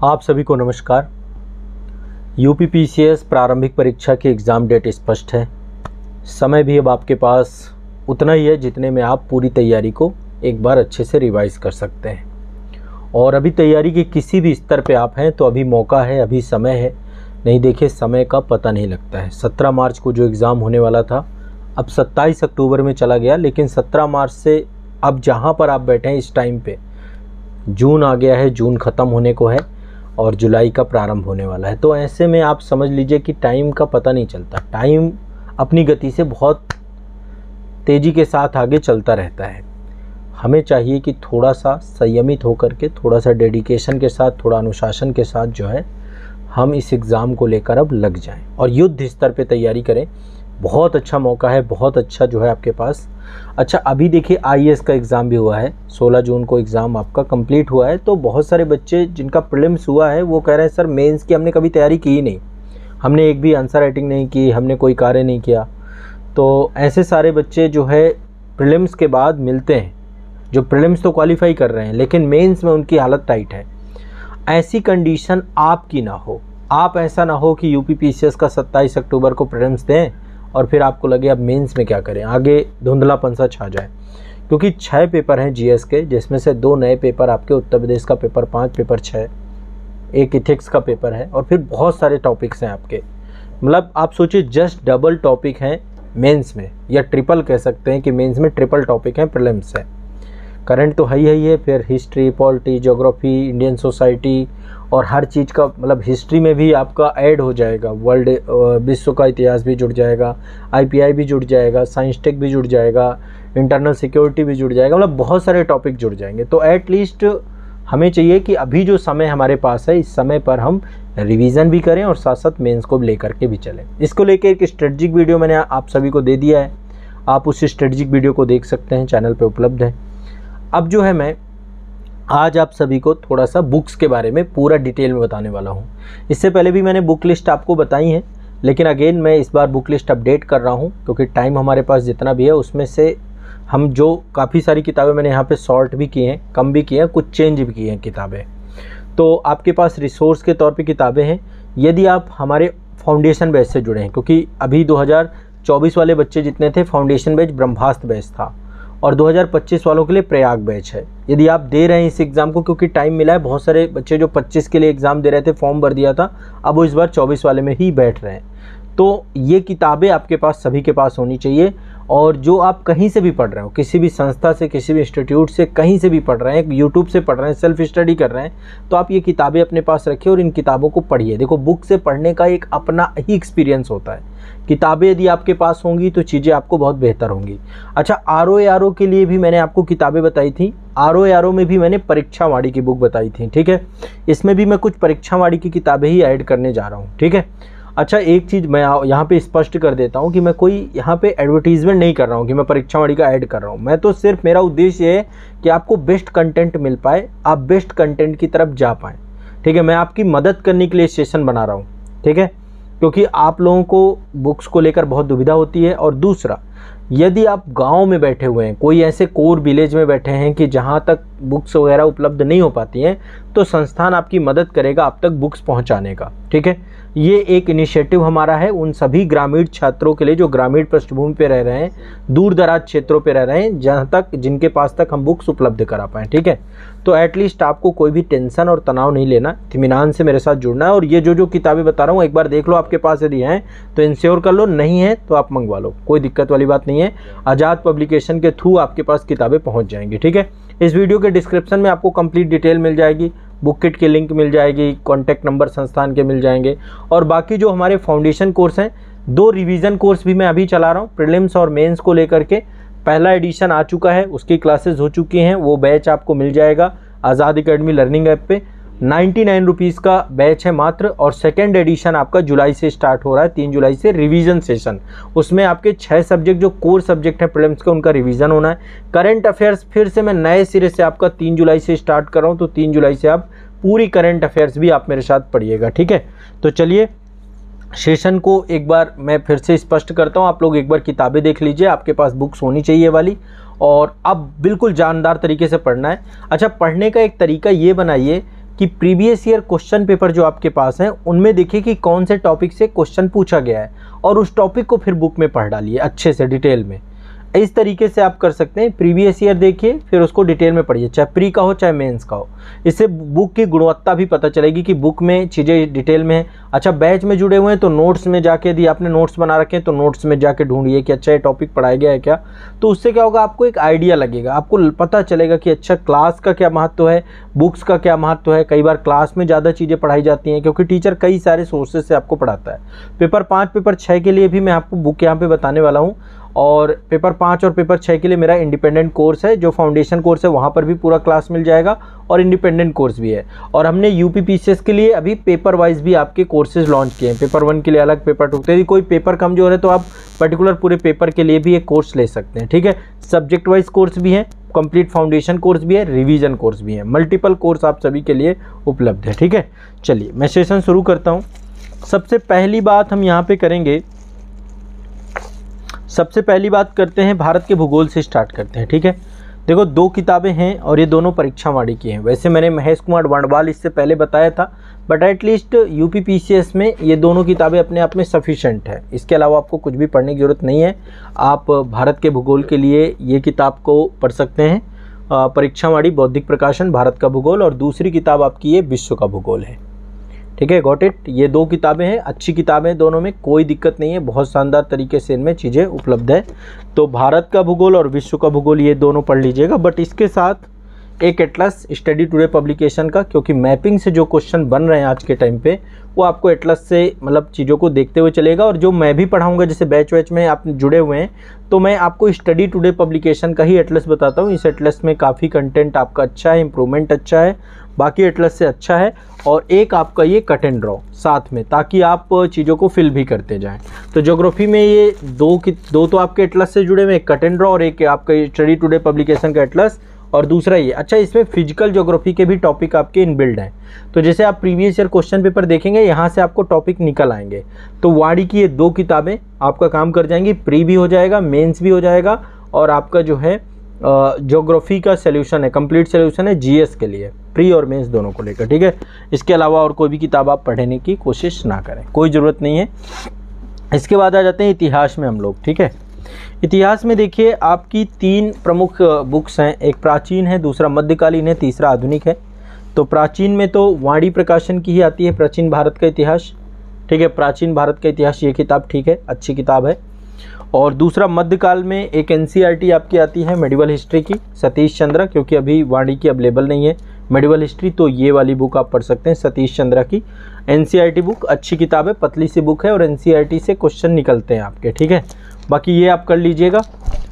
आप सभी को नमस्कार। यूपीपीसीएस प्रारंभिक परीक्षा की एग्ज़ाम डेट स्पष्ट है। समय भी अब आपके पास उतना ही है जितने में आप पूरी तैयारी को एक बार अच्छे से रिवाइज़ कर सकते हैं। और अभी तैयारी के किसी भी स्तर पे आप हैं तो अभी मौका है, अभी समय है। नहीं देखिए, समय का पता नहीं लगता है। 17 मार्च को जो एग्ज़ाम होने वाला था अब 27 अक्टूबर में चला गया, लेकिन 17 मार्च से अब जहाँ पर आप बैठे हैं इस टाइम पे जून आ गया है, जून ख़त्म होने को है और जुलाई का प्रारंभ होने वाला है। तो ऐसे में आप समझ लीजिए कि टाइम का पता नहीं चलता। टाइम अपनी गति से बहुत तेज़ी के साथ आगे चलता रहता है। हमें चाहिए कि थोड़ा सा संयमित होकर के, थोड़ा सा डेडिकेशन के साथ, थोड़ा अनुशासन के साथ जो है हम इस एग्ज़ाम को लेकर अब लग जाएं और युद्ध स्तर पे तैयारी करें। बहुत अच्छा मौका है, बहुत अच्छा जो है आपके पास। अच्छा, अभी देखिए आईएएस का एग्ज़ाम भी हुआ है, 16 जून को एग्ज़ाम आपका कंप्लीट हुआ है। तो बहुत सारे बच्चे जिनका प्रीलिम्स हुआ है वो कह रहे हैं सर मेंस की हमने कभी तैयारी की ही नहीं, हमने एक भी आंसर राइटिंग नहीं की, हमने कोई कार्य नहीं किया। तो ऐसे सारे बच्चे जो है प्रीलिम्स के बाद मिलते हैं, जो प्रीलिम्स तो क्वालिफाई कर रहे हैं लेकिन मेंस में उनकी हालत टाइट है। ऐसी कंडीशन आपकी ना हो। आप ऐसा ना हो कि यूपीपीसीएस का 27 अक्टूबर को प्रीलिम्स दें और फिर आपको लगे अब मेंस में क्या करें, आगे धुंधलापन सा छा जाए। क्योंकि 6 पेपर हैं जीएस के, जिसमें से 2 नए पेपर आपके, उत्तर प्रदेश का पेपर 5, पेपर 6, एक इथिक्स का पेपर है और फिर बहुत सारे टॉपिक्स हैं आपके। मतलब आप सोचिए जस्ट डबल टॉपिक हैं मेंस में, या ट्रिपल कह सकते हैं कि मेंस में ट्रिपल टॉपिक हैं प्रीलिम्स है। करंट तो ही है, फिर history, polity, geography, Indian society और हर चीज़ का, मतलब हिस्ट्री में भी आपका ऐड हो जाएगा, वर्ल्ड विश्व का इतिहास भी जुड़ जाएगा, आईपीआई भी जुड़ जाएगा, साइंस टेक भी जुड़ जाएगा, इंटरनल सिक्योरिटी भी जुड़ जाएगा, मतलब बहुत सारे टॉपिक जुड़ जाएंगे। तो एटलीस्ट हमें चाहिए कि अभी जो समय हमारे पास है इस समय पर हम रिवीजन भी करें और साथ साथ मेंस को लेकर के भी चलें। इसको लेकर एक स्ट्रेटजिक वीडियो मैंने आप सभी को दे दिया है, आप उस स्ट्रेटजिक वीडियो को देख सकते हैं, चैनल पर उपलब्ध है। अब जो है मैं आज आप सभी को थोड़ा सा बुक्स के बारे में पूरा डिटेल में बताने वाला हूँ। इससे पहले भी मैंने बुक लिस्ट आपको बताई है, लेकिन अगेन मैं इस बार बुक लिस्ट अपडेट कर रहा हूँ क्योंकि टाइम हमारे पास जितना भी है उसमें से हम जो काफ़ी सारी किताबें मैंने यहाँ पे सॉर्ट भी की हैं, कम भी की हैं, कुछ चेंज भी की हैं किताबें। तो आपके पास रिसोर्स के तौर पर किताबें हैं यदि आप हमारे फाउंडेशन बैच से जुड़े हैं, क्योंकि अभी 2024 वाले बच्चे जितने थे फाउंडेशन बैच ब्रह्मास्त्र बैच था और 2025 वालों के लिए प्रयाग बैच है। यदि आप दे रहे हैं इस एग्ज़ाम को, क्योंकि टाइम मिला है, बहुत सारे बच्चे जो 25 के लिए एग्ज़ाम दे रहे थे फॉर्म भर दिया था, अब वो इस बार 24 वाले में ही बैठ रहे हैं। तो ये किताबें आपके पास सभी के पास होनी चाहिए। और जो आप कहीं से भी पढ़ रहे हो, किसी भी संस्था से, किसी भी इंस्टीट्यूट से, कहीं से भी पढ़ रहे हैं, यूट्यूब से पढ़ रहे हैं, सेल्फ स्टडी कर रहे हैं, तो आप ये किताबें अपने पास रखिए और इन किताबों को पढ़िए। देखो, बुक से पढ़ने का एक अपना ही एक्सपीरियंस होता है। किताबें यदि आपके पास होंगी तो चीज़ें आपको बहुत बेहतर होंगी। अच्छा, आरओ के लिए भी मैंने आपको किताबें बताई थी। आरओ में भी मैंने परीक्षावाड़ी की बुक बताई थी, ठीक है। इसमें भी मैं कुछ परीक्षावाड़ी की किताबें ही ऐड करने जा रहा हूँ, ठीक है। अच्छा, एक चीज़ मैं यहाँ पे स्पष्ट कर देता हूँ कि मैं कोई यहाँ पे एडवर्टीजमेंट नहीं कर रहा हूँ कि मैं परीक्षावाड़ी का ऐड कर रहा हूँ। मैं तो सिर्फ, मेरा उद्देश्य ये है कि आपको बेस्ट कंटेंट मिल पाए, आप बेस्ट कंटेंट की तरफ जा पाएँ, ठीक है। मैं आपकी मदद करने के लिए सेशन बना रहा हूँ, ठीक है, क्योंकि आप लोगों को बुक्स को लेकर बहुत दुविधा होती है। और दूसरा, यदि आप गांव में बैठे हुए हैं, कोई ऐसे कोर विलेज में बैठे हैं कि जहां तक बुक्स वगैरह उपलब्ध नहीं हो पाती हैं, तो संस्थान आपकी मदद करेगा आप तक बुक्स पहुंचाने का, ठीक है। ये एक इनिशिएटिव हमारा है उन सभी ग्रामीण छात्रों के लिए जो ग्रामीण पृष्ठभूमि पे रह रहे हैं, दूर दराज क्षेत्रों पे रह रहे हैं, जहां तक, जिनके पास तक हम बुक्स उपलब्ध करा पाएँ, ठीक है। तो एटलीस्ट आपको कोई भी टेंशन और तनाव नहीं लेना, इत्मीनान से मेरे साथ जुड़ना है। और ये जो किताबें बता रहा हूँ एक बार देख लो, आपके पास यदि हैं तो इंश्योर कर लो, नहीं है तो आप मंगवा लो, कोई दिक्कत वाली बात नहीं है। आज़ाद पब्लिकेशन के थ्रू आपके पास किताबें पहुँच जाएंगी, ठीक है। इस वीडियो के डिस्क्रिप्शन में आपको कंप्लीट डिटेल मिल जाएगी, बुक किट की लिंक मिल जाएगी, कॉन्टैक्ट नंबर संस्थान के मिल जाएंगे। और बाकी जो हमारे फाउंडेशन कोर्स हैं, 2 रिवीजन कोर्स भी मैं अभी चला रहा हूँ प्रीलिम्स और मेंस को लेकर के। पहला एडिशन आ चुका है, उसकी क्लासेस हो चुकी हैं, वो बैच आपको मिल जाएगा आज़ाद एकेडमी लर्निंग ऐप पे। 99 रुपीज़ का बैच है मात्र। और सेकेंड एडिशन आपका जुलाई से स्टार्ट हो रहा है, 3 जुलाई से, रिवीजन सेशन। उसमें आपके 6 सब्जेक्ट जो कोर सब्जेक्ट हैं प्रीलिम्स के, उनका रिवीजन होना है। करंट अफेयर्स फिर से मैं नए सिरे से आपका 3 जुलाई से स्टार्ट कर रहा हूँ, तो 3 जुलाई से आप पूरी करंट अफेयर्स भी आप मेरे साथ पढ़िएगा, ठीक है। तो चलिए सेशन को एक बार मैं फिर से स्पष्ट करता हूँ, आप लोग एक बार किताबें देख लीजिए, आपके पास बुक्स होनी चाहिए वाली, और अब बिल्कुल जानदार तरीके से पढ़ना है। अच्छा, पढ़ने का एक तरीका ये बनाइए कि प्रीवियस ईयर क्वेश्चन पेपर जो आपके पास हैं उनमें देखिए कि कौन से टॉपिक से क्वेश्चन पूछा गया है और उस टॉपिक को फिर बुक में पढ़ डालिए अच्छे से डिटेल में। इस तरीके से आप कर सकते हैं। प्रीवियस ईयर देखिए फिर उसको डिटेल में पढ़िए, चाहे प्री का हो चाहे मेंस का हो। इससे बुक की गुणवत्ता भी पता चलेगी कि बुक में चीज़ें डिटेल में हैं। अच्छा, बैच में जुड़े हुए हैं तो नोट्स में जाके, यदि आपने नोट्स बना रखे हैं तो नोट्स में जाके ढूंढिए कि अच्छा ये टॉपिक पढ़ाया गया है क्या। तो उससे क्या होगा, आपको एक आइडिया लगेगा, आपको पता चलेगा कि अच्छा क्लास का क्या महत्व है, बुक्स का क्या महत्व है। कई बार क्लास में ज़्यादा चीज़ें पढ़ाई जाती हैं क्योंकि टीचर कई सारे सोर्सेज से आपको पढ़ाता है। पेपर 5 पेपर 6 के लिए भी मैं आपको बुक यहाँ पे बताने वाला हूँ, और पेपर 5 और पेपर 6 के लिए मेरा इंडिपेंडेंट कोर्स है, जो फाउंडेशन कोर्स है वहाँ पर भी पूरा क्लास मिल जाएगा और इंडिपेंडेंट कोर्स भी है। और हमने यूपीपीसीएस के लिए अभी पेपर वाइज भी आपके कोर्सेज लॉन्च किए हैं। पेपर 1 के लिए अलग, पेपर 2 यदि कोई पेपर कमजोर है तो आप पर्टिकुलर पूरे पेपर के लिए भी एक कोर्स ले सकते हैं, ठीक है। सब्जेक्ट वाइज कोर्स भी है, कंप्लीट फाउंडेशन कोर्स भी है, रिवीजन कोर्स भी है, मल्टीपल कोर्स आप सभी के लिए उपलब्ध है, ठीक है। चलिए मैं सेशन शुरू करता हूँ। सबसे पहली बात हम यहाँ पे करेंगे, सबसे पहली बात करते हैं भारत के भूगोल से स्टार्ट करते हैं, ठीक है। देखो 2 किताबें हैं और ये दोनों परीक्षा वाणी की हैं। वैसे मैंने महेश कुमार वंडवाल इससे पहले बताया था, बट एटलीस्ट यूपीपीसीएस में ये दोनों किताबें अपने आप में सफिशेंट है। इसके अलावा आपको कुछ भी पढ़ने की ज़रूरत नहीं है। आप भारत के भूगोल के लिए ये किताब को पढ़ सकते हैं, परीक्षा वाणी बौद्धिक प्रकाशन भारत का भूगोल, और दूसरी किताब आपकी ये विश्व का भूगोल है, ठीक है। Got it. ये 2 किताबें हैं, अच्छी किताबें हैं, दोनों में कोई दिक्कत नहीं है, बहुत शानदार तरीके से इनमें चीज़ें उपलब्ध है। तो भारत का भूगोल और विश्व का भूगोल ये दोनों पढ़ लीजिएगा, बट इसके साथ एक एटलस स्टडी टुडे पब्लिकेशन का, क्योंकि मैपिंग से जो क्वेश्चन बन रहे हैं आज के टाइम पे वो आपको एटलस से मतलब चीज़ों को देखते हुए चलेगा। और जो मैं भी पढ़ाऊँगा, जैसे बैच वैच में आप जुड़े हुए हैं तो मैं आपको स्टडी टुडे पब्लिकेशन का ही एटलस बताता हूँ। इस एटलस में काफ़ी कंटेंट आपका अच्छा है, इंप्रूवमेंट अच्छा है, बाकी एटलस से अच्छा है, और एक आपका ये कट एंड ड्रॉ साथ में, ताकि आप चीज़ों को फिल भी करते जाएं। तो ज्योग्राफी में ये दो तो आपके एटलस से जुड़े हुए, एक कट एंड ड्रॉ और एक आपका स्टडी टुडे पब्लिकेशन का एटलस, और दूसरा ये। अच्छा, इसमें फिजिकल ज्योग्राफी के भी टॉपिक आपके इनबिल्ड हैं। तो जैसे आप प्रीवियस ईयर क्वेश्चन पेपर देखेंगे, यहाँ से आपको टॉपिक निकल आएंगे। तो वाणी की ये 2 किताबें आपका काम कर जाएंगी, प्री भी हो जाएगा, मेंस भी हो जाएगा, और आपका जो है ज्योग्राफी का सॉल्यूशन है, कंप्लीट सॉल्यूशन है जीएस के लिए, प्री और मेंस दोनों को लेकर, ठीक है। इसके अलावा और कोई भी किताब आप पढ़ने की कोशिश ना करें, कोई ज़रूरत नहीं है। इसके बाद आ जाते हैं इतिहास में हम लोग, ठीक है। इतिहास में देखिए आपकी 3 प्रमुख बुक्स हैं, एक प्राचीन है, दूसरा मध्यकालीन है, तीसरा आधुनिक है। तो प्राचीन में तो वाणी प्रकाशन की ही आती है, प्राचीन भारत का इतिहास, ठीक है। प्राचीन भारत का इतिहास ये किताब, ठीक है, अच्छी किताब है। और दूसरा मध्यकाल में एक एनसीईआरटी आपकी आती है मेडिवल हिस्ट्री की, सतीश चंद्र, क्योंकि अभी वाणी की अवेलेबल नहीं है मेडिवल हिस्ट्री, तो ये वाली बुक आप पढ़ सकते हैं, सतीश चंद्र की एनसीईआरटी बुक, अच्छी किताब है, पतली सी बुक है, और एनसीईआरटी से क्वेश्चन निकलते हैं आपके, ठीक है। बाकी ये आप कर लीजिएगा।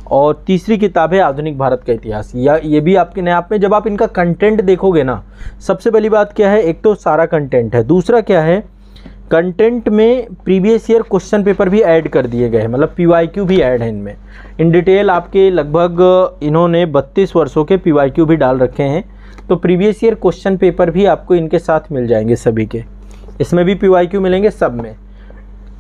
और तीसरी किताब है आधुनिक भारत का इतिहास, या ये भी आपके नए आप में, जब आप इनका कंटेंट देखोगे ना, सबसे पहली बात क्या है, एक तो सारा कंटेंट है, दूसरा क्या है, कंटेंट में प्रीवियस ईयर क्वेश्चन पेपर भी ऐड कर दिए गए हैं, मतलब पीवाईक्यू भी ऐड है इनमें। इन डिटेल आपके लगभग इन्होंने 32 वर्षों के पीवाईक्यू भी डाल रखे हैं। तो प्रीवियस ईयर क्वेश्चन पेपर भी आपको इनके साथ मिल जाएंगे सभी के, इसमें भी पीवाईक्यू मिलेंगे सब में।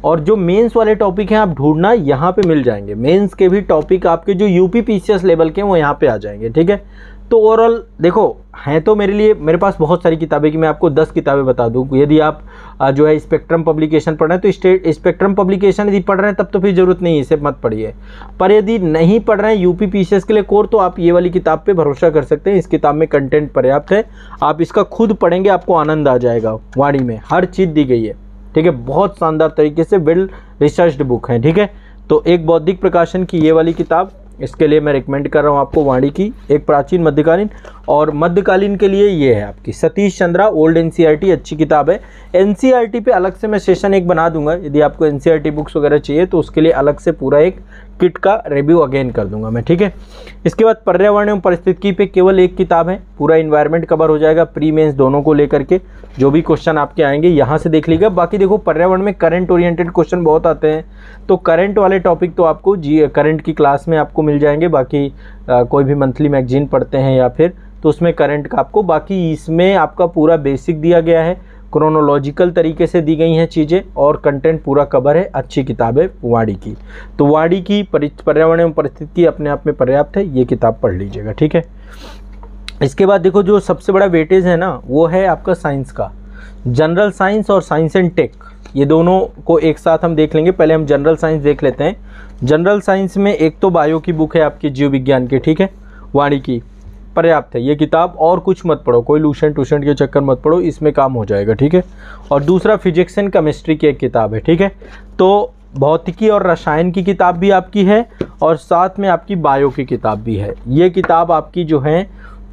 और जो मेंस वाले टॉपिक हैं आप ढूंढना, यहाँ पे मिल जाएंगे। मेंस के भी टॉपिक आपके जो यूपीपीसीएस लेवल के हैं वो यहाँ पे आ जाएंगे, ठीक है। तो ओवरऑल देखो, हैं तो मेरे पास बहुत सारी किताबें कि मैं आपको 10 किताबें बता दूँ। यदि आप जो है स्पेक्ट्रम पब्लिकेशन पढ़ रहे हैं तो स्पेक्ट्रम पब्लिकेशन यदि पढ़ रहे हैं तब तो फिर ज़रूरत नहीं है, इसे मत पढ़िए। पर यदि नहीं पढ़ रहे हैं यूपीपीसीएस के लिए कोर, तो आप ये वाली किताब पे भरोसा कर सकते हैं। इस किताब में कंटेंट पर्याप्त है, आप इसका खुद पढ़ेंगे, आपको आनंद आ जाएगा। वाणी में हर चीज़ दी गई है, ठीक है, बहुत शानदार तरीके से वेल रिसर्च्ड बुक है, ठीक है। तो एक बौद्धिक प्रकाशन की ये वाली किताब, इसके लिए मैं रिकमेंड कर रहा हूँ आपको वाणी की, एक प्राचीन मध्यकालीन, और मध्यकालीन के लिए ये है आपकी सतीश चंद्रा ओल्ड एनसीईआरटी, अच्छी किताब है। एनसीईआरटी पे अलग से मैं सेशन एक बना दूंगा, यदि आपको एनसीईआरटी बुक्स वगैरह चाहिए तो उसके लिए अलग से पूरा एक किट का रिव्यू अगेन कर दूंगा मैं, ठीक है। इसके बाद पर्यावरण एवं परिस्थिति पे केवल एक किताब है, पूरा इन्वायरमेंट कवर हो जाएगा, प्री मेंस दोनों को लेकर के जो भी क्वेश्चन आपके आएंगे यहाँ से देख लीजिएगा। बाकी देखो पर्यावरण में करंट ओरिएंटेड क्वेश्चन बहुत आते हैं, तो करंट वाले टॉपिक तो आपको करंट की क्लास में आपको मिल जाएंगे। बाकी कोई भी मंथली मैगजीन पढ़ते हैं या फिर, तो उसमें करंट का आपको, बाकी इसमें आपका पूरा बेसिक दिया गया है, क्रोनोलॉजिकल तरीके से दी गई हैं चीज़ें, और कंटेंट पूरा कवर है। अच्छी किताब है वाणी की। तो वाणी की पर्यावरण एवं परिस्थिति अपने आप में पर्याप्त है, ये किताब पढ़ लीजिएगा, ठीक है। इसके बाद देखो जो सबसे बड़ा वेटेज है ना वो है आपका साइंस का। जनरल साइंस और साइंस एंड टेक, ये दोनों को एक साथ हम देख लेंगे। पहले हम जनरल साइंस देख लेते हैं। जनरल साइंस में एक तो बायो की बुक है आपकी, जीव विज्ञान की, ठीक है, वाणी की, पर्याप्त है ये किताब, और कुछ मत पढ़ो, कोई लूसेंट टूसेंट के चक्कर मत पढ़ो, इसमें काम हो जाएगा, ठीक है। और दूसरा फिजिक्स एंड केमिस्ट्री की एक किताब है, ठीक है। तो भौतिकी और रसायन की किताब भी आपकी है और साथ में आपकी बायो की किताब भी है। ये किताब आपकी जो है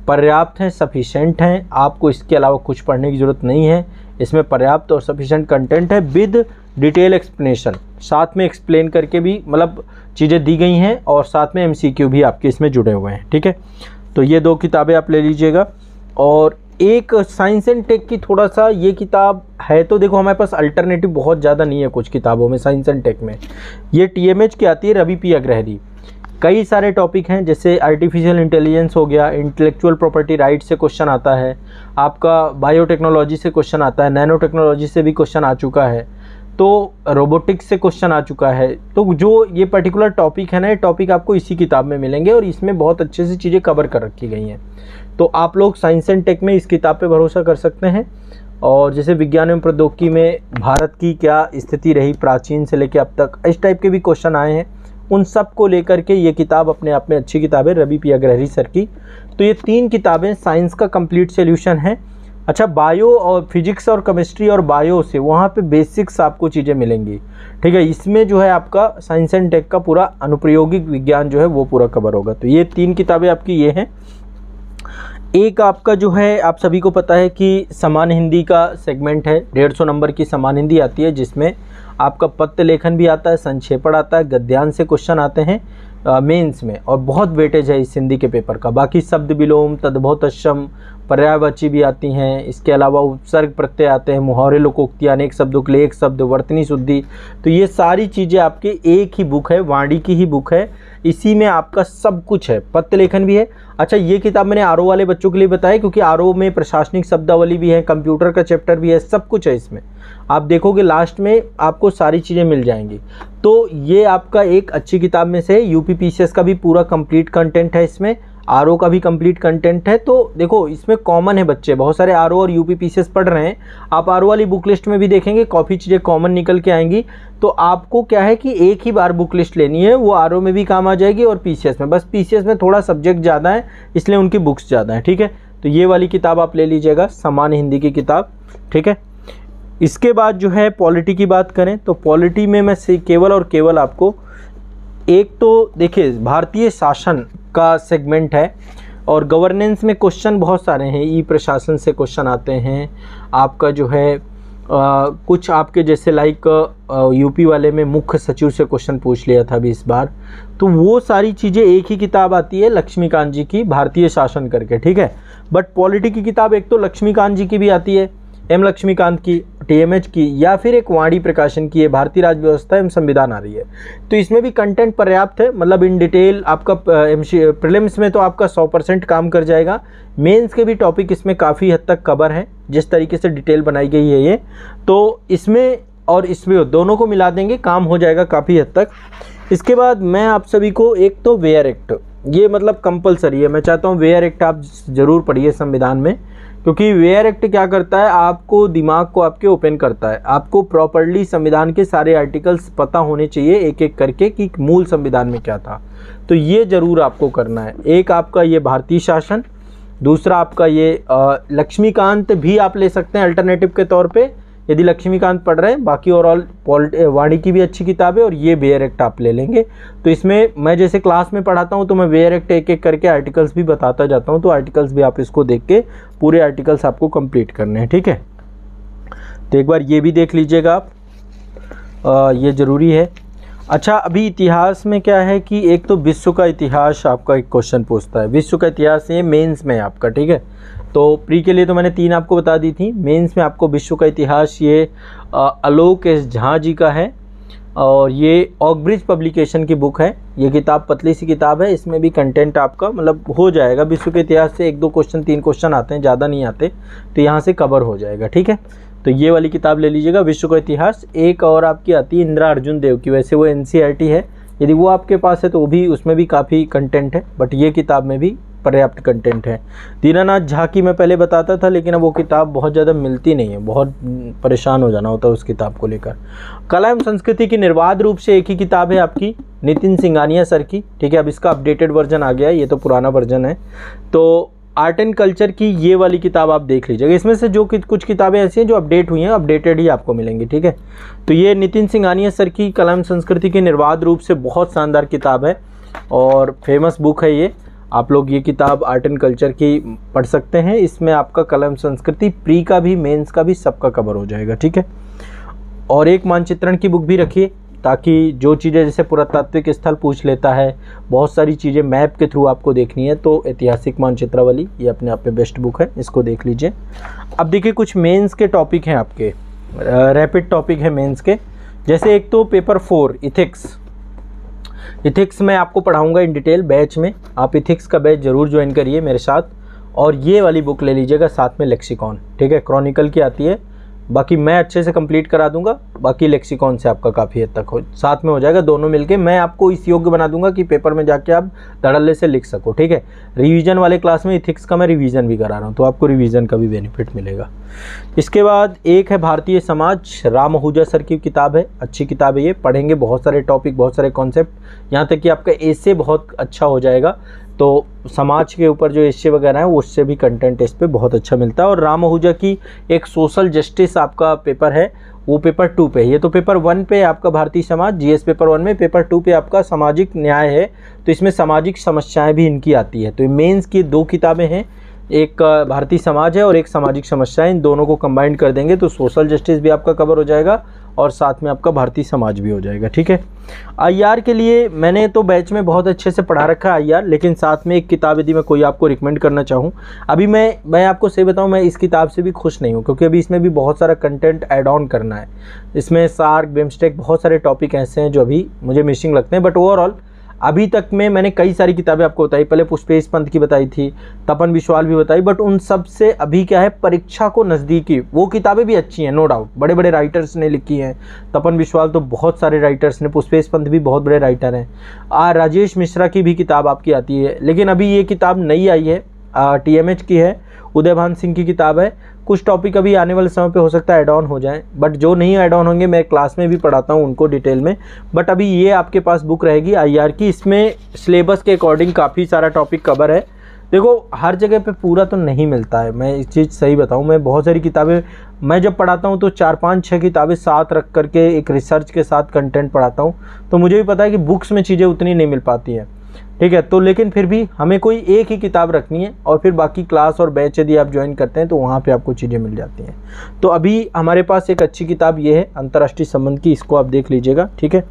पर्याप्त हैं, सफिशेंट हैं, आपको इसके अलावा कुछ पढ़ने की ज़रूरत नहीं है। इसमें पर्याप्त और सफिशेंट कंटेंट है विद डिटेल एक्सप्लेनेशन, साथ में एक्सप्लेन करके भी मतलब चीज़ें दी गई हैं और साथ में MCQ भी आपके इसमें जुड़े हुए हैं, ठीक है। तो ये 2 किताबें आप ले लीजिएगा। और एक साइंस एंड टेक की थोड़ा सा ये किताब है, तो देखो हमारे पास अल्टरनेटिव बहुत ज़्यादा नहीं है कुछ किताबों में साइंस एंड टेक में। ये TMH की आती है, रवि P अग्रहरी। कई सारे टॉपिक हैं, जैसे आर्टिफिशियल इंटेलिजेंस हो गया, इंटेलेक्चुअल प्रॉपर्टी राइट से क्वेश्चन आता है, आपका बायोटेक्नोलॉजी से क्वेश्चन आता है, नैनो टेक्नोलॉजी से भी क्वेश्चन आ चुका है, तो रोबोटिक्स से क्वेश्चन आ चुका है। तो जो ये पर्टिकुलर टॉपिक है ना, ये टॉपिक आपको इसी किताब में मिलेंगे और इसमें बहुत अच्छे से चीज़ें कवर कर रखी गई हैं। तो आप लोग साइंस एंड टेक में इस किताब पे भरोसा कर सकते हैं। और जैसे विज्ञान एवं प्रौद्योगिकी में भारत की क्या स्थिति रही प्राचीन से लेकर अब तक, इस टाइप के भी क्वेश्चन आए हैं, उन सब को लेकर के ये किताब अपने आप में अच्छी किताब है, रवि P अग्रहरी सर की। तो ये 3 किताबें साइंस का कंप्लीट सॉल्यूशन है। अच्छा, बायो और फिजिक्स और केमिस्ट्री और बायो से वहाँ पे बेसिक्स आपको चीज़ें मिलेंगी, ठीक है। इसमें जो है आपका साइंस एंड टेक का पूरा अनुप्रयोगिक विज्ञान जो है वो पूरा कवर होगा। तो ये 3 किताबें आपकी ये हैं। एक आपका जो है आप सभी को पता है कि समान हिंदी का सेगमेंट है, 150 नंबर की समान हिंदी आती है, जिसमें आपका पत्र लेखन भी आता है, संक्षेपण आता है, गद्यांश से क्वेश्चन आते हैं मेंस में, और बहुत वेटेज है इस हिंदी के पेपर का। बाकी शब्द विलोम, तद्भव तत्सम, पर्यायवाची भी आती हैं। इसके अलावा उपसर्ग प्रत्यय आते हैं, मुहावरे, लोकोक्ति, अनेक शब्दों के लिए एक शब्द, वर्तनी शुद्धि। तो ये सारी चीज़ें आपके एक ही बुक है, वाणी की ही बुक है, इसी में आपका सब कुछ है, पत्र लेखन भी है। अच्छा, ये किताब मैंने आरओ वाले बच्चों के लिए बताया, क्योंकि आरओ में प्रशासनिक शब्दावली भी है, कंप्यूटर का चैप्टर भी है, सब कुछ है इसमें। आप देखोगे लास्ट में आपको सारी चीज़ें मिल जाएंगी। तो ये आपका एक अच्छी किताब में से UPPCS का भी पूरा कंप्लीट कंटेंट है इसमें, आरओ का भी कंप्लीट कंटेंट है। तो देखो इसमें कॉमन है, बच्चे बहुत सारे आरओ और UPPCS पढ़ रहे हैं, आप आरओ वाली बुक लिस्ट में भी देखेंगे काफ़ी चीज़ें कॉमन निकल के आएंगी। तो आपको क्या है कि एक ही बार बुक लिस्ट लेनी है, वो आरओ में भी काम आ जाएगी और PCS में। बस PCS में थोड़ा सब्जेक्ट ज़्यादा है, इसलिए उनकी बुक्स ज़्यादा हैं, ठीक है। तो ये वाली किताब आप ले लीजिएगा, समान हिंदी की किताब, ठीक है। इसके बाद जो है पॉलिटी की बात करें तो पॉलिटी में मैं केवल और केवल आपको एक तो देखिए भारतीय शासन का सेगमेंट है, और गवर्नेंस में क्वेश्चन बहुत सारे हैं, ई प्रशासन से क्वेश्चन आते हैं आपका जो है कुछ आपके जैसे लाइक यूपी वाले में मुख्य सचिव से क्वेश्चन पूछ लिया था अभी इस बार। तो वो सारी चीज़ें एक ही किताब आती है लक्ष्मीकांत जी की, भारतीय शासन करके, ठीक है। बट पॉलिटी की किताब एक तो लक्ष्मीकांत जी की भी आती है, M लक्ष्मीकांत की, TMH की, या फिर एक वाणी प्रकाशन की है, भारतीय राज्य व्यवस्था एवं संविधान आ रही है। तो इसमें भी कंटेंट पर्याप्त है, मतलब इन डिटेल आपका प्रीलिम्स में तो आपका 100% काम कर जाएगा। मेंस के भी टॉपिक इसमें काफ़ी हद तक कवर है, जिस तरीके से डिटेल बनाई गई है ये, तो इसमें और इसमें दोनों को मिला देंगे, काम हो जाएगा काफ़ी हद तक। इसके बाद मैं आप सभी को एक तो वेयर एक्ट, ये मतलब कंपलसरी है, मैं चाहता हूँ वेयर एक्ट आप ज़रूर पढ़िए संविधान में, क्योंकि वेयर एक्ट क्या करता है, आपको दिमाग को आपके ओपन करता है। आपको प्रॉपर्ली संविधान के सारे आर्टिकल्स पता होने चाहिए एक एक करके कि मूल संविधान में क्या था, तो ये ज़रूर आपको करना है। एक आपका ये भारतीय शासन, दूसरा आपका ये लक्ष्मीकांत भी आप ले सकते हैं अल्टरनेटिव के तौर पे यदि लक्ष्मीकांत पढ़ रहे हैं। बाकी ओवरऑल वाणी की भी अच्छी किताब है, और ये वेयर एक्ट आप ले लेंगे। तो इसमें मैं जैसे क्लास में पढ़ाता हूँ तो मैं वेयर एक्ट एक एक करके आर्टिकल्स भी बताता जाता हूँ, तो आर्टिकल्स भी आप इसको देख के पूरे आर्टिकल्स आपको कंप्लीट करने हैं, ठीक है। तो एक बार ये भी देख लीजिएगा आप, ये ज़रूरी है। अच्छा, अभी इतिहास में क्या है कि एक तो विश्व का इतिहास आपका एक क्वेश्चन पूछता है, विश्व का इतिहास ये मेंस में आपका, ठीक है। तो प्री के लिए तो मैंने 3 आपको बता दी थी, मेंस में आपको विश्व का इतिहास ये आलोक एस झा जी का है, और ये ऑकब्रिज पब्लिकेशन की बुक है। ये किताब पतली सी किताब है, इसमें भी कंटेंट आपका मतलब हो जाएगा। विश्व के इतिहास से 1-2 क्वेश्चन 3 क्वेश्चन आते हैं, ज़्यादा नहीं आते, तो यहाँ से कवर हो जाएगा, ठीक है। तो ये वाली किताब ले लीजिएगा, विश्व का इतिहास। एक और आपकी आती है इंदिरा अर्जुन देव की, वैसे वो NCERT है, यदि वो आपके पास है तो वो भी, उसमें भी काफ़ी कंटेंट है, बट ये किताब में भी पर्याप्त कंटेंट है। दीनानाथ झा की मैं पहले बताता था, लेकिन अब वो किताब बहुत ज़्यादा मिलती नहीं है, बहुत परेशान हो जाना होता है उस किताब को लेकर। कला एवं संस्कृति की निर्बाध रूप से एक ही किताब है आपकी, नितिन सिंघानिया सर की, ठीक है। अब इसका अपडेटेड वर्जन आ गया है, ये तो पुराना वर्जन है। तो आर्ट एंड कल्चर की ये वाली किताब आप देख लीजिएगा। इसमें से जो कुछ किताबें ऐसी हैं जो अपडेट हुई हैं, अपडेटेड ही आपको मिलेंगी, ठीक है। तो ये नितिन सिंघानिया सर की कला एवं संस्कृति की निर्बाध रूप से बहुत शानदार किताब है और फेमस बुक है ये। आप लोग ये किताब आर्ट एंड कल्चर की पढ़ सकते हैं। इसमें आपका कला एवं संस्कृति प्री का भी, मेंस का भी, सबका कवर हो जाएगा, ठीक है। और एक मानचित्रण की बुक भी रखिए, ताकि जो चीज़ें जैसे पुरातात्विक स्थल पूछ लेता है, बहुत सारी चीज़ें मैप के थ्रू आपको देखनी है, तो ऐतिहासिक मानचित्रावली ये अपने आप में बेस्ट बुक है, इसको देख लीजिए। अब देखिए कुछ मेंस के टॉपिक हैं आपके, रैपिड टॉपिक है मेंस के। जैसे एक तो पेपर 4 इथिक्स मैं आपको पढ़ाऊंगा इन डिटेल बैच में। आप इथिक्स का बैच ज़रूर ज्वाइन करिए मेरे साथ। और ये वाली बुक ले लीजिएगा साथ में लेक्सिकॉन, ठीक है। क्रॉनिकल की आती है, बाकी मैं अच्छे से कंप्लीट करा दूंगा, बाकी लेक्सिकॉन से आपका काफ़ी हद तक साथ में हो जाएगा। दोनों मिलके मैं आपको इस योग्य बना दूंगा कि पेपर में जाके आप धड़ल्ले से लिख सको, ठीक है। रिवीजन वाले क्लास में इथिक्स का मैं रिवीजन भी करा रहा हूँ, तो आपको रिवीजन का भी बेनिफिट मिलेगा। इसके बाद एक है भारतीय समाज, राम आहूजा सर की किताब है, अच्छी किताब है ये, पढ़ेंगे बहुत सारे टॉपिक, बहुत सारे कॉन्सेप्ट, यहाँ तक कि आपका एसे बहुत अच्छा हो जाएगा। तो समाज के ऊपर जो एसे वगैरह है उससे भी कंटेंट इस पे बहुत अच्छा मिलता है। और राम आहूजा की एक सोशल जस्टिस आपका पेपर है, वो पेपर 2 पे है। ये तो पेपर 1 पे आपका भारतीय समाज, जीएस पेपर 1 में, पेपर 2 पे आपका सामाजिक न्याय है, तो इसमें सामाजिक समस्याएं भी इनकी आती है। तो ये मेंस की 2 किताबें हैं, एक भारतीय समाज है और एक सामाजिक समस्याएं, इन दोनों को कंबाइन कर देंगे तो सोशल जस्टिस भी आपका कवर हो जाएगा और साथ में आपका भारतीय समाज भी हो जाएगा, ठीक है। आईआर के लिए मैंने तो बैच में बहुत अच्छे से पढ़ा रखा है आईआर, लेकिन साथ में एक किताब यदि मैं कोई आपको रिकमेंड करना चाहूँ, अभी मैं आपको सही बताऊँ, मैं इस किताब से भी खुश नहीं हूँ, क्योंकि अभी इसमें भी बहुत सारा कंटेंट ऐड ऑन करना है। इसमें सार्क, बिम्स्टेक, बहुत सारे टॉपिक ऐसे हैं जो अभी मुझे मिसिंग लगते हैं। बट ओवरऑल अभी तक में मैंने कई सारी किताबें आपको बताई, पहले पुष्पेश पंत की बताई थी, तपन विश्वाल भी बताई, बट उन सब से अभी क्या है, परीक्षा को नज़दीकी वो किताबें भी अच्छी हैं, नो डाउट, बड़े बड़े राइटर्स ने लिखी हैं। तपन विश्वाल तो बहुत सारे राइटर्स ने, पुष्पेश पंत भी बहुत बड़े राइटर हैं। राजेश मिश्रा की भी किताब आपकी आती है, लेकिन अभी ये किताब नई आई है, TMH की है, उदयभान सिंह की किताब है। कुछ टॉपिक अभी आने वाले समय पे हो सकता है ऐड ऑन हो जाएं, बट जो नहीं ऐड ऑन होंगे मैं क्लास में भी पढ़ाता हूं उनको डिटेल में। बट अभी ये आपके पास बुक रहेगी आईआर की, इसमें सिलेबस के अकॉर्डिंग काफ़ी सारा टॉपिक कवर है। देखो हर जगह पे पूरा तो नहीं मिलता है, मैं इस चीज़ सही बताऊं, मैं बहुत सारी किताबें मैं जब पढ़ाता हूं तो 4-5-6 किताबें साथ रख करके एक रिसर्च के साथ कंटेंट पढ़ाता हूं, तो मुझे भी पता है कि बुक्स में चीज़ें उतनी नहीं मिल पाती हैं, ठीक है। तो लेकिन फिर भी हमें कोई एक ही किताब रखनी है और फिर बाकी क्लास और बैच यदि आप ज्वाइन करते हैं तो वहाँ पे आपको चीज़ें मिल जाती हैं। तो अभी हमारे पास एक अच्छी किताब ये है अंतर्राष्ट्रीय संबंध की, इसको आप देख लीजिएगा, ठीक है।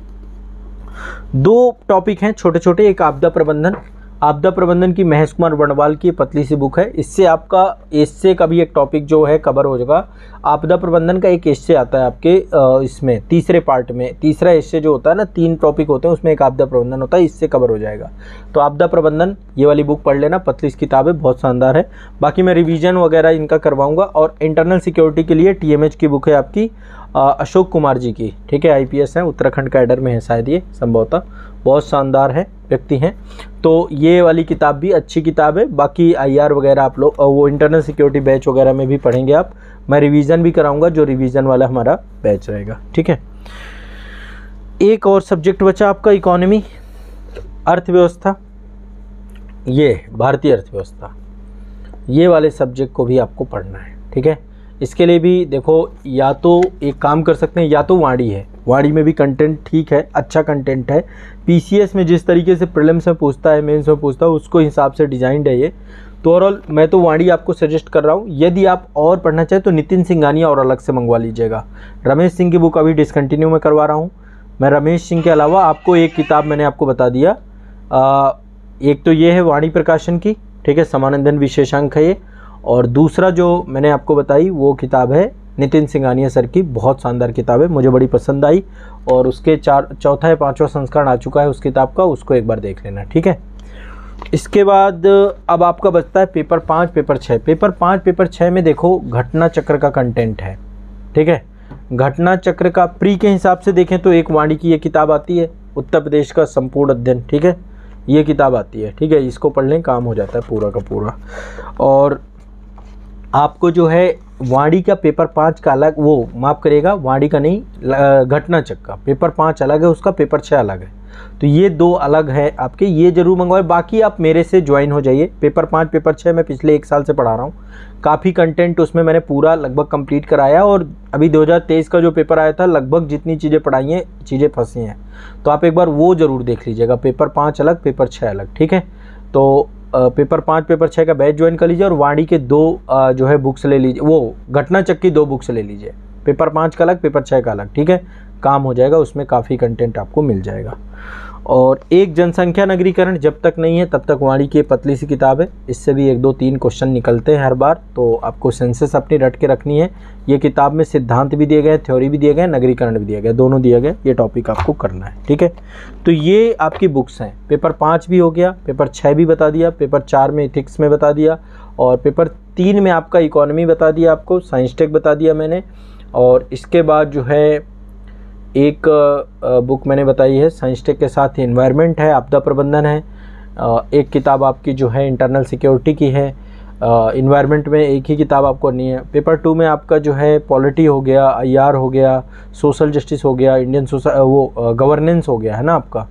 2 टॉपिक हैं छोटे छोटे, एक आपदा प्रबंधन की महेश कुमार वर्णवाल की पतली सी बुक है, इससे आपका एस्से का भी एक टॉपिक जो है कवर हो जाएगा। आपदा प्रबंधन का एक एस्से आता है आपके इसमें तीसरे पार्ट में, तीसरा एस्से जो होता है ना, 3 टॉपिक होते हैं उसमें एक आपदा प्रबंधन होता है, इससे कवर हो जाएगा। तो आपदा प्रबंधन ये वाली बुक पढ़ लेना, पतली सी किताब है, बहुत शानदार है। बाकी मैं रिवीजन वगैरह इनका करवाऊँगा। और इंटरनल सिक्योरिटी के लिए TMH की बुक है आपकी अशोक कुमार जी की, ठीक है, IPS हैं, उत्तराखंड कैडर में है शायद ये संभवतः, बहुत शानदार है व्यक्ति हैं। तो ये वाली किताब भी अच्छी किताब है। बाकी IR वगैरह आप लोग वो इंटरनल सिक्योरिटी बैच वगैरह में भी पढ़ेंगे आप, मैं रिवीजन भी कराऊंगा, जो रिवीजन वाला हमारा बैच रहेगा, ठीक है। एक और सब्जेक्ट बचा आपका इकोनॉमी, अर्थव्यवस्था, ये भारतीय अर्थव्यवस्था, ये वाले सब्जेक्ट को भी आपको पढ़ना है, ठीक है। इसके लिए भी देखो, या तो एक काम कर सकते हैं, या तो वाणी है, वाणी में भी कंटेंट ठीक है, अच्छा कंटेंट है। PCS में जिस तरीके से प्रीलिम्स में पूछता है, मेंस में पूछता है, उसको हिसाब से डिजाइंड है ये। तो ओवरऑल मैं तो वाणी आपको सजेस्ट कर रहा हूँ। यदि आप और पढ़ना चाहें तो नितिन सिंघानिया और अलग से मंगवा लीजिएगा। रमेश सिंह की बुक अभी डिसकंटिन्यू में करवा रहा हूँ मैं। रमेश सिंह के अलावा आपको एक किताब मैंने आपको बता दिया, एक तो ये है वाणी प्रकाशन की, ठीक है, समानंदन विशेषांक है ये, और दूसरा जो मैंने आपको बताई वो किताब है नितिन सिंघानिया सर की, बहुत शानदार किताब है, मुझे बड़ी पसंद आई। और उसके 4th या 5वां संस्करण आ चुका है उस किताब का, उसको एक बार देख लेना, ठीक है। इसके बाद अब आपका बचता है पेपर 5, पेपर 6। पेपर 5, पेपर 6 में देखो घटना चक्र का कंटेंट है, ठीक है। घटना चक्र का प्री के हिसाब से देखें तो एक वाणी की ये किताब आती है, उत्तर प्रदेश का संपूर्ण अध्ययन, ठीक है, ये किताब आती है, ठीक है। इसको पढ़ लें, काम हो जाता है पूरा का पूरा। और आपको जो है वाणी का पेपर 5 का अलग, वो माफ़ करिएगा, वाणी का नहीं, घटना चक्र का पेपर 5 अलग है, उसका पेपर 6 अलग है। तो ये 2 अलग है आपके, ये जरूर मंगवाए। बाकी आप मेरे से ज्वाइन हो जाइए। पेपर 5 पेपर 6 मैं पिछले 1 साल से पढ़ा रहा हूँ, काफ़ी कंटेंट उसमें मैंने पूरा लगभग कंप्लीट कराया। और अभी 2023 का जो पेपर आया था, लगभग जितनी चीज़ें पढ़ाई हैं, चीज़ें फंसी हैं, तो आप एक बार वो ज़रूर देख लीजिएगा। पेपर 5 अलग, पेपर 6 अलग, ठीक है। तो पेपर 5 पेपर 6 का बैच ज्वाइन कर लीजिए और वाणी के 2 जो है बुक्स ले लीजिए, वो घटना चक्र की 2 बुक्स ले लीजिए। पेपर 5 का अलग, पेपर 6 का अलग, ठीक है। काम हो जाएगा, उसमें काफ़ी कंटेंट आपको मिल जाएगा। और एक जनसंख्या नगरीकरण जब तक नहीं है तब तक वाणी की पतली सी किताब है, इससे भी 1 2 3 क्वेश्चन निकलते हैं हर बार, तो आपको सेंसेस अपनी रट के रखनी है। ये किताब में सिद्धांत भी दिए गए, थ्योरी भी दिए गए, नगरीकरण भी दिया गया, दोनों दिए गए, ये टॉपिक आपको करना है, ठीक है। तो ये आपकी बुक्स हैं। पेपर 5 भी हो गया, पेपर 6 भी बता दिया, पेपर 4 में इथिक्स में बता दिया, और पेपर 3 में आपका इकोनॉमी बता दिया, आपको साइंस टेक बता दिया मैंने। और इसके बाद जो है एक बुक मैंने बताई है साइंस टेक के साथ, एनवायरनमेंट है, आपदा प्रबंधन है। एक किताब आपकी जो है इंटरनल सिक्योरिटी की है। एनवायरनमेंट में एक ही किताब आपको नहीं है। पेपर 2 में आपका जो है पॉलिटी हो गया, IR हो गया, सोशल जस्टिस हो गया, इंडियन गवर्नेंस हो गया है ना आपका।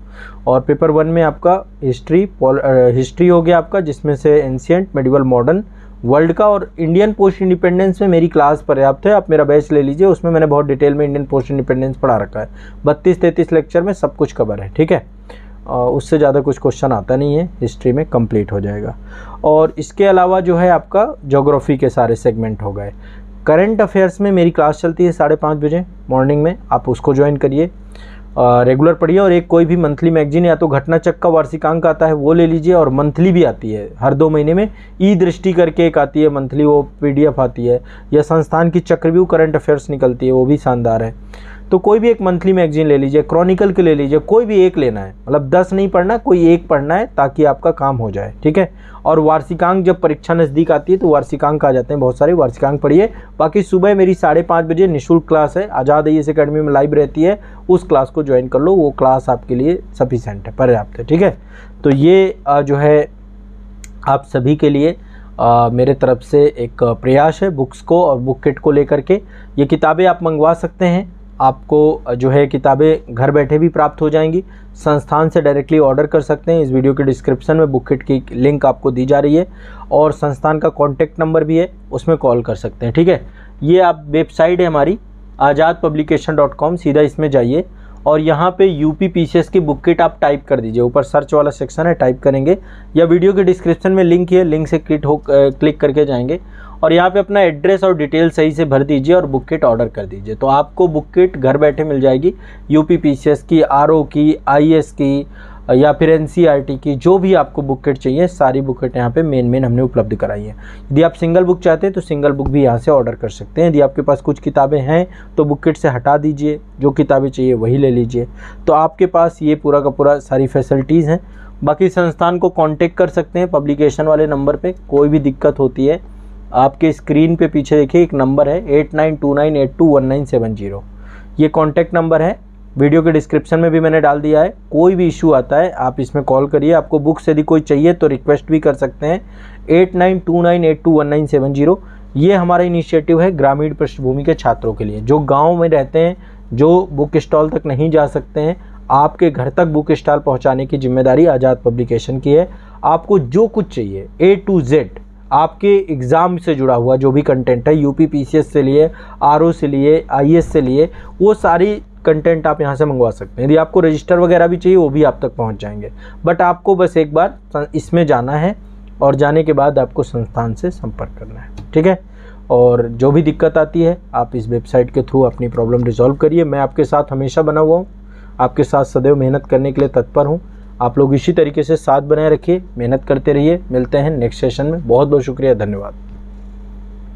और पेपर 1 में आपका हिस्ट्री हो गया आपका, जिसमें से एंशिएंट, मेडिवल, मॉडर्न, वर्ल्ड का। और इंडियन पोस्ट इंडिपेंडेंस में मेरी क्लास पर्याप्त है, आप मेरा बैच ले लीजिए, उसमें मैंने बहुत डिटेल में इंडियन पोस्ट इंडिपेंडेंस पढ़ा रखा है। 32-33 लेक्चर में सब कुछ कवर है, ठीक है। उससे ज़्यादा कुछ क्वेश्चन आता नहीं है, हिस्ट्री में कंप्लीट हो जाएगा। और इसके अलावा जो है आपका ज्योग्राफी के सारे सेगमेंट हो गए। करंट अफेयर्स में मेरी क्लास चलती है 5:30 बजे मॉर्निंग में, आप उसको ज्वाइन करिए, रेगुलर पढ़िए। और एक कोई भी मंथली मैगजीन, या तो घटना चक्र का वार्षिकांक आता है वो ले लीजिए, और मंथली भी आती है हर 2 महीने में, ई दृष्टि करके एक आती है मंथली, वो PDF आती है, या संस्थान की चक्रव्यूह करंट अफेयर्स निकलती है, वो भी शानदार है। तो कोई भी एक मंथली मैगजीन ले लीजिए, क्रॉनिकल के ले लीजिए, कोई भी एक लेना है, मतलब 10 नहीं पढ़ना, कोई एक पढ़ना है ताकि आपका काम हो जाए, ठीक है। और वार्षिकांक जब परीक्षा नज़दीक आती है तो वार्षिकांक आ जाते हैं, बहुत सारे वार्षिकांक पढ़िए। बाकी सुबह मेरी 5:30 बजे निःशुल्क क्लास है, आज़ाद IAS अकेडमी में लाइव रहती है, उस क्लास को ज्वाइन कर लो, वो क्लास आपके लिए सफिशेंट है, पर्याप्त है, ठीक है। तो ये जो है आप सभी के लिए मेरे तरफ से एक प्रयास है, बुक्स को और बुक किट को लेकर के। ये किताबें आप मंगवा सकते हैं, आपको जो है किताबें घर बैठे भी प्राप्त हो जाएंगी, संस्थान से डायरेक्टली ऑर्डर कर सकते हैं। इस वीडियो के डिस्क्रिप्शन में बुक किट की लिंक आपको दी जा रही है, और संस्थान का कॉन्टैक्ट नंबर भी है, उसमें कॉल कर सकते हैं, ठीक है। ये आप वेबसाइट है हमारी azadpublication.com, सीधा इसमें जाइए और यहाँ पे UP PCS की बुक किट आप टाइप कर दीजिए, ऊपर सर्च वाला सेक्शन है, टाइप करेंगे, या वीडियो के डिस्क्रिप्शन में लिंक है, लिंक से क्लिक करके जाएंगे और यहाँ पे अपना एड्रेस और डिटेल सही से भर दीजिए और बुक किट ऑर्डर कर दीजिए। तो आपको बुक किट घर बैठे मिल जाएगी, UP PCS की, RO की, IAS की, या फिर NCERT की, जो भी आपको बुक किट चाहिए, सारी बुक किट यहाँ पे मेन हमने उपलब्ध कराई है। यदि आप सिंगल बुक चाहते हैं तो सिंगल बुक भी यहाँ से ऑर्डर कर सकते हैं। यदि आपके पास कुछ किताबें हैं तो बुक किट से हटा दीजिए, जो किताबें चाहिए वही ले लीजिए। तो आपके पास ये पूरा का पूरा सारी फैसिलिटीज़ हैं। बाकी संस्थान को कॉन्टेक्ट कर सकते हैं पब्लिकेशन वाले नंबर पर, कोई भी दिक्कत होती है आपके स्क्रीन पे पीछे देखिए एक नंबर है 8929821970, ये कॉन्टैक्ट नंबर है, वीडियो के डिस्क्रिप्शन में भी मैंने डाल दिया है। कोई भी इशू आता है आप इसमें कॉल करिए। आपको बुक्स यदि कोई चाहिए तो रिक्वेस्ट भी कर सकते हैं 8929821970। ये हमारा इनिशिएटिव है ग्रामीण पृष्ठभूमि के छात्रों के लिए, जो गाँव में रहते हैं, जो बुक स्टॉल तक नहीं जा सकते हैं, आपके घर तक बुक स्टॉल पहुँचाने की जिम्मेदारी आज़ाद पब्लिकेशन की है। आपको जो कुछ चाहिए A to Z, आपके एग्ज़ाम से जुड़ा हुआ जो भी कंटेंट है, UP PCS से लिए, RO से लिए, IAS से लिए, वो सारी कंटेंट आप यहाँ से मंगवा सकते हैं। यदि आपको रजिस्टर वगैरह भी चाहिए वो भी आप तक पहुँच जाएंगे, बट आपको बस एक बार इसमें जाना है और जाने के बाद आपको संस्थान से संपर्क करना है, ठीक है। और जो भी दिक्कत आती है आप इस वेबसाइट के थ्रू अपनी प्रॉब्लम रिजॉल्व करिए। मैं आपके साथ हमेशा बना हुआ हूँ, आपके साथ सदैव मेहनत करने के लिए तत्पर हूँ। आप लोग इसी तरीके से साथ बनाए रखिए, मेहनत करते रहिए। मिलते हैं नेक्स्ट सेशन में। बहुत बहुत शुक्रिया, धन्यवाद।